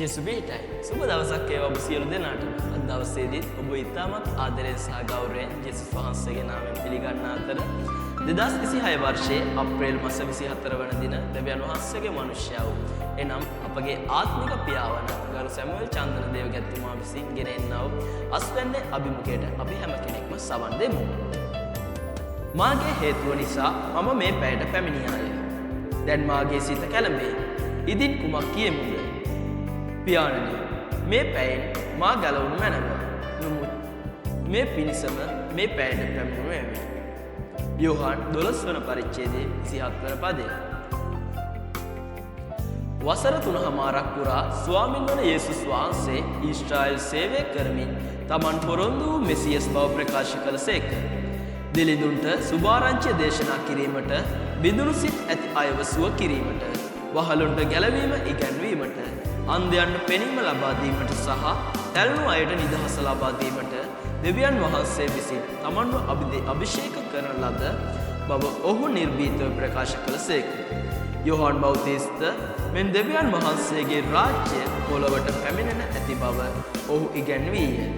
ජෙසුබීටයි සුබ දවසක් වේවා ඔබ සියලු දෙනාටම. අද දවසේදී ඔබ ඉතාමත් ආදරයෙන් සහ ගෞරවයෙන් ජේසුස් වහන්සේගේ නාමයෙන් පිළිගන්න අතර 2026 වර්ෂයේ අප්‍රේල් මාස 24 වන දින දෙවියන් වහන්සේගේ මනුෂ්‍යයා වූ එනම් අපගේ ආත්මික පියාවන ගරු සැමුවෙල් චන්ද්‍රදේව ගැතිතුමා විසින් ගෙන එන්නා වූ අස්වැන්නේ අභිමුඛයට අපි හැම කෙනෙක්ම සවන් දෙමු. මාගේ හේතුව නිසා මම මේ පැයට පැමිණියාය. දැන් මාගේ සිත කැළඹේ. ඉදින් කුමක් කියමුද? පියාණනි, මේ පැයෙන් මා ගලවනු මැනව. නමුත් මේ පිණිසම මේ පැයට පැමිණුණු එමි. යෝහන් 12 වන පරිච්ඡේදයේ 27 වන පදය. වසර 3මාරක් පුරා ස්වාමින් වන යේසුස් වහන්සේ ඊශ්‍රායල් සේවය කරමින් තමන් පොරොන්දු වූ මෙසියස් බව ප්‍රකාශ කළසේක. දිලිඳුන්ට සුභාරංචිය දේශනා කිරීමට, බිඳුණු සිත් ඇති අයව සුව කිරීමට, වහලුන්ට ගැලවීම ඉගැන්වීමට, අන්ධයන්ට පෙනීම ලබා දීමට සහ තැළුණු අයට නිදහස ලබා දීමට දෙවියන් වහන්සේ විසින් තමන්ව අභිෂේක කරන ලද බව ඔහු නිර්භීතව ප්‍රකාශ කළසේක. යෝහන් බෞතිස්ත මෙන් දෙවියන් වහන්සේගේ රාජ්‍ය පොළොවට පැමිණෙන ඇති බව ඔහු ඉගැන්වීය.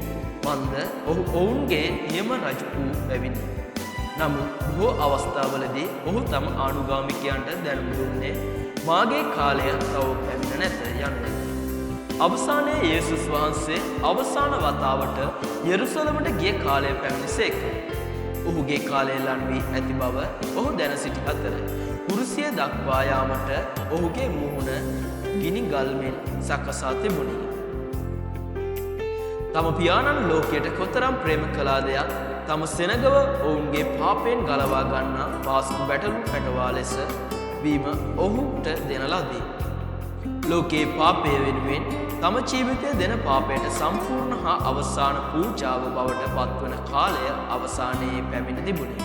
මන්ද ඔහු ඔවුන්ගේ නියම රජු වූ බැවිනි. නමුත් බොහෝ අවස්ථාවලදී ඔහු තම ආනුගාමිකයන්ට දැනුම් දුන්නේ මාගේ කාලය තව පැමිණ නැත යනුවෙනි. අවසානයේ යේසුස් වහන්සේ අවසාන වතාවට යෙරුසලමට ගිය කාලය පැමිණිසේක. ඔහුගේ කාලය ලන් වී ඇති බව ඔහු දැන සිටි අතර කුරුසිය දක්වා යාමට ඔහුගේ මුහුණ ගිනි ගල්මෙන් සකසා තිබුණි. තම පියාණන් ලෝකයට කොතරම් ප්‍රේම කළාදයක් තම සෙනගව ඔවුන්ගේ පාපයෙන් ගලවා ගන්නා පාස්කු බැටළු පැටවා ලෙස වීම ඔහුට දෙන ලදී. ලෝකයේ පාපය වෙනුවෙන් තම ජීවිතය දෙන පාපයට සම්පූර්ණ හා අවසාන පූජාව බවට පත්වන කාලය අවසානයේ පැමිණ තිබුණි.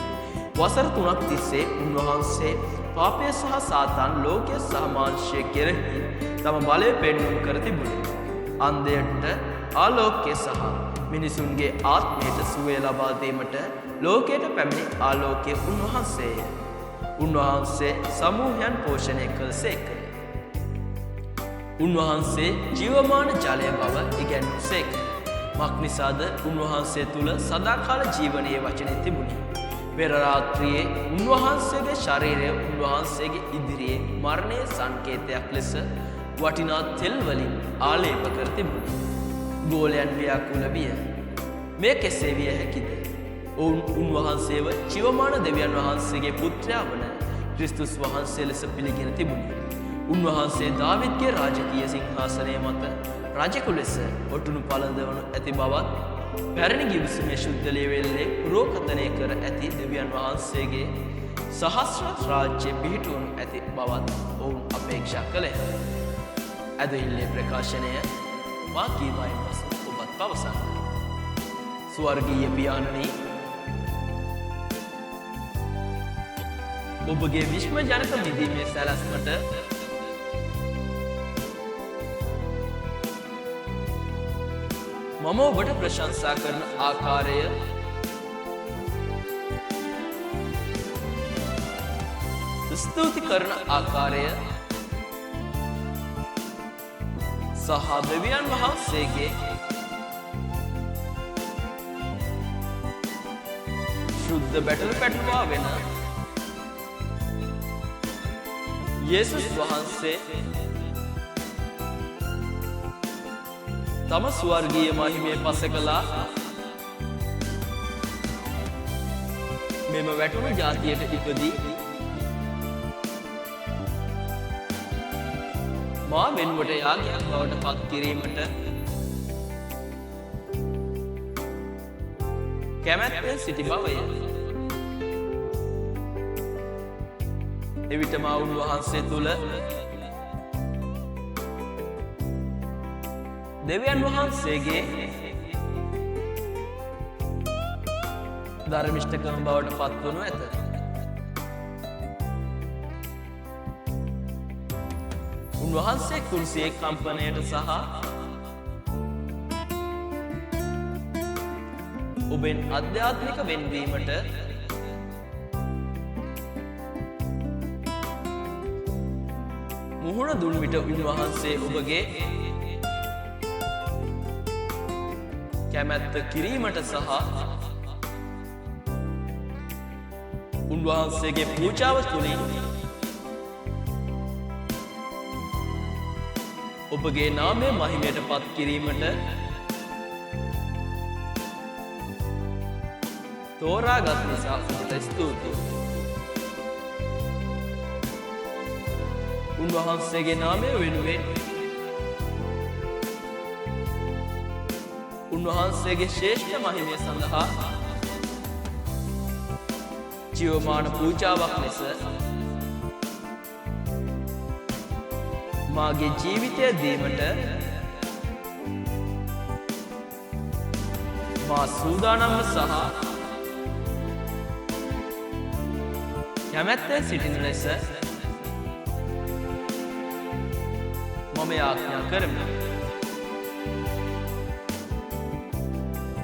වසර 3ක් තිස්සේ උන්වහන්සේ පාපය සහ සාතන් ලෝකය සහ මානුෂය කෙරෙහි තම බලය පෙන්වුම් කර තිබුණි. අන්ධයන්ට ආලෝකය සහ මිනිසුන්ගේ ආත්මයට සුවය ලබා දීමට ලෝකයට පැමිණි ආලෝකය උන්වහන්සේය. උන්වහන්සේ සමූහයන් පෝෂණය කළසේක. උන්වහන්සේ ජීවමාන ජලය බව ඉගැන්වූසේක. මක් නිසාද උන්වහන්සේ තුළ සදාකාල ජීවනයේ වචනය තිබුණි. පෙර රාත්‍රියේ උන්වහන්සේගේ ශරීරය උන්වහන්සේගේ ඉදිරියේ මරණයේ සංකේතයක් ලෙස වටිනා තෙල් වලින් ආලේප කර තිබුණි. ගෝලයන් ව්‍යාකුල විය. මේ කෙසේ විය හැකිද? ඔවුන් උන්වහන්සේව ජීවමාන දෙවියන් වහන්සේගේ පුත්‍රයා වන ක්‍රිස්තුස් වහන්සේ ලෙස පිළිගෙන තිබුණි. උන්වහන්සේ දාවිද්ගේ රාජකීය සිංහාසනය මත රජෙකු ලෙස ඔටුනු පළඳවනු ඇති බවත්, පැරණි ගිවිසුමේ ශුද්ධ ලේවැල්ලේ පුරෝකථනය කර ඇති දෙවියන් වහන්සේගේ සහස්‍රත් රාජ්‍ය පිහිටුවනු ඇති බවත් ඔවුන් අපේක්ෂා කළේහ. ඇදහිල්ලේ ප්‍රකාශනය මා කීවයින් පසු ඔබත් පවසන්න. ස්වර්ගීය පියාණනි, ඔබගේ විශ්ව ජනක මිදීමේ සැලැස්මට මම ඔබට ප්‍රශංසා කරන ආකාරය ස්තුති කරන ආකාරය සහ දෙවියන් වහන්සේගේ ශුද්ධ බැටළු පැටවා වෙන යේසුස් වහන්සේ තම ස්වර්ගීය මහිමේ පසකලා මෙම වැටුණු ජාතියට ඉපදී මා වෙනුවට යාගයක් බවට පත් කිරීමට කැමැත්තෙන් සිටි බවය. එවිට මා උන්වහන්සේ තුළ දෙවියන් වහන්සේගේ ධර්මිෂ්ඨකම බවට පත්වනු ඇත. උන්වහන්සේ කුරුසියේ කම්පනයට සහ ඔබෙන් අධ්‍යාත්මික වෙන්වීමට මුහුණ දුන් විට උන්වහන්සේ ඔබගේ කැමැත්ත කිරීමට සහ උන්වහන්සේගේ පූජාව තුළින් ඔබගේ නාමය මහිමයට පත් කිරීමට තෝරාගත් නිසා ඔබට ස්තුතියි. උන්වහන්සේගේ නාමය වෙනුවෙන් උන්වහන්සේගේ ශ්‍රේෂ්ඨ මහිමය සඳහා ජීවමාන පූජාවක් ලෙස මාගේ ජීවිතය දීමට මා සූදානම්ව සහ කැමැත්තෙන් සිටින ලෙස මම යාඥා කරමි.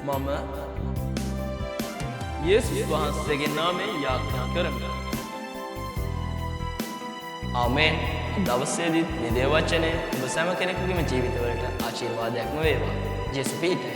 මම යේසුස් වහන්සේගේ නාමයෙන් යාඥා කරමි. ආමේන්. දවසේදීත් මේ දේව වචනය ඔබ සෑම කෙනෙකුගේම ජීවිතවලට ආශිර්වාදයක්ම වේවා. ජේසුස් පිහිටයි.